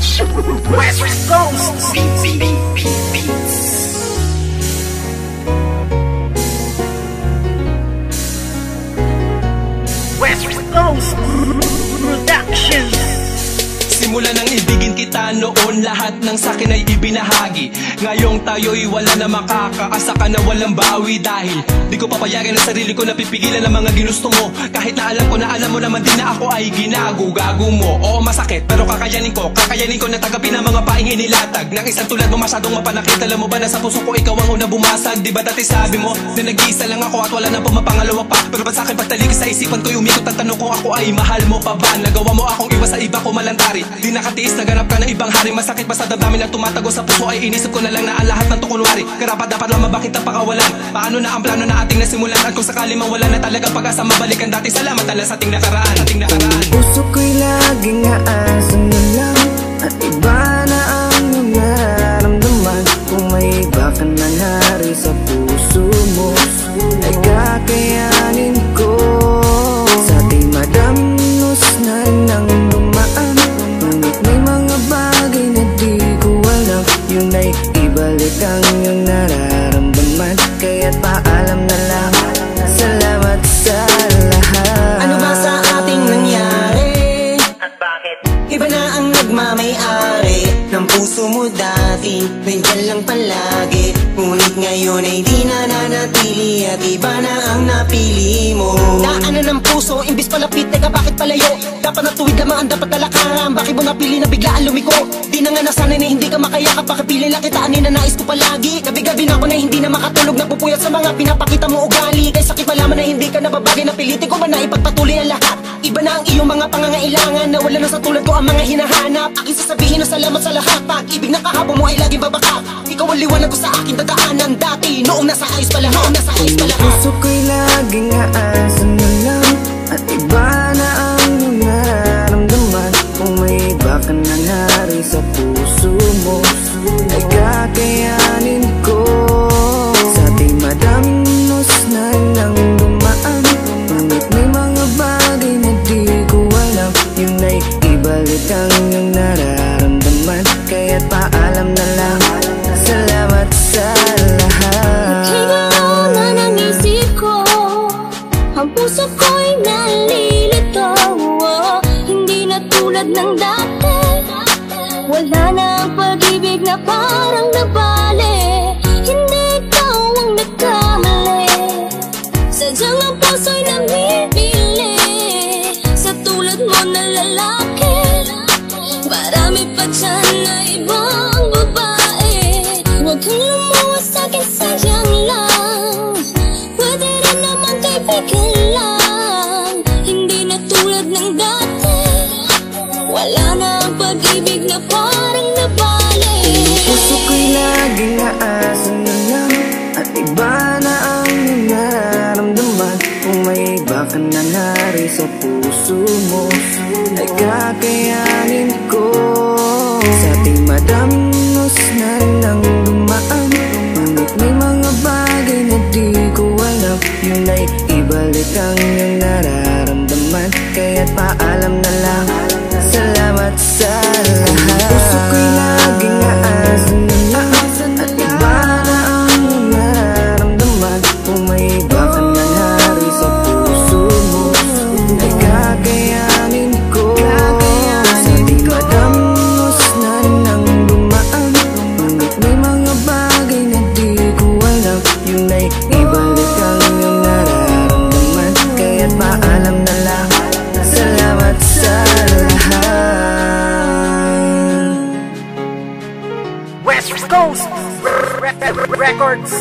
West Coast Beats. West Coast Productions. Simula nang ibigin kita noon, lahat ng sakin ay ibinahagi. Ngayong tayo'y wala na makakaasa ka na walang bawi. Dahil di ko papayagan ang sarili ko na pipigilan ang mga ginusto mo. Kahit na alam ko na alam mo naman din na ako ay ginago-gago mo. Oo, masakit pero kakayanin ko na tagapin ang mga paing inilatag ng isang tulad mo masyadong mapanakit. Alam mo ba na sa puso ko ikaw ang una bumasag? Di ba dati sabi mo na nag-iisa lang ako at wala nang pumapangalawa pa? Pero ba't sa'kin pagtalikis sa isipan ko'y umikot ang tanong ko, ako ay mahal mo pa ba? Nagawa mo akong iwas sa iba ko malantari. Di nakatiis, naganap ka ng ibang hari. Masakit ba sa damdamin na tumatago sa puso ay inisip ko na lang na ang lahat ng tukunwari. Karapat dapat lang mabakit ang pakawalan. Paano na ang plano na ating nasimulan? At kung sakali mang wala na talaga pag-asa mabalikan dati, salamat ala sa ating nakaraan. Puso ko'y laging aasan na lang at iba na ang nararamdaman. Kung may iba ka na nari sa puso mo ay kakayanin ko. Sa di madamnos na nang dumaan, ngunit may mga bagay na di ko alam. Yun ay ibalik ang iyong nararamdaman. Kaya't paalam na lang, salamat sa lahat. Ano ba sa ating nangyari? At bakit? Iba na ang nagmamay-ari ng puso mo dati, nandiyan lang palagi. Ngunit ngayon ay di na nanatili at iba na ang napili mo. Daanan ng puso, imbis palapit, teka bakit palayo? Dapat natuwid lamang ang dapat talakaran. Bakit mo napili na biglaan lumiko? Di na nga nasanay na hindi ka makayakap. Bakit pili lang kita, na nais ko palagi? Gabi-gabi na ako na hindi na makatulog, napupuyat sa mga pinapakita mo ugali. Kaya sakit malaman na hindi ka nababagay, napilitin ko ba na ipagpatuloy ang lahat? Iba na ang iyong mga pangangailangan, na wala na sa tulad ko ang mga hinahanap. Aking sasabihin na salamat sa lahat. Pag-ibig na kahapon mo ay laging babaka. Ikaw ang liwanag ko sa aking dadaanan dati, noong nasa ayos pa lahat. Puso ko'y laging aasan na lang at iba na ang nararamdaman. Kung may iba ka na nari sa puso mo ay kakayanin ko. Sa di madamnos na nang dumaan, ngunit may mga bagay na di ko alam. Yun ay ibalik ang iyong nararamdaman. Kaya't paalam na lang, salamat sa lahat. Higalaw na ng isip ko, ang puso ko'y nalilito. Hindi na tulad ng dati, wala na ang pag-ibig na parang nabali. Hindi ikaw ang nagkamali, sadyang ang puso'y namimili sa tulad mo na lalaki. Marami pa dyan na ibang babae, huwag kang lumuwas sa'kin, sayang lang. Pwede rin naman kaibigan lang, hindi na tulad ng dati, wala na ang pag-ibig na parang nabali. Puso ko'y laging aasan na lang at iba na ang nararamdaman. Kung may iba ka na nari sa puso mo ay kakayanin ko. Sa di madamnos na nang dumaan, ngunit may mga bagay na di ko alam. Yun ay ibalik ang iyong nararamdaman. Kaya't paalam na lang, salamat sa lahat. Puso ko'y laging aasan na lang at iba na ang nararamdaman. Kung may iba ka na nari sa puso mo ay kakayanin ko. Sa di madamnos na nang dumaan, ngunit may mga bagay na di ko alam. Yun ay ibalik ang iyong nararamdaman. Kaya't paalam na lang, salamat sa lahat. West Coast Records.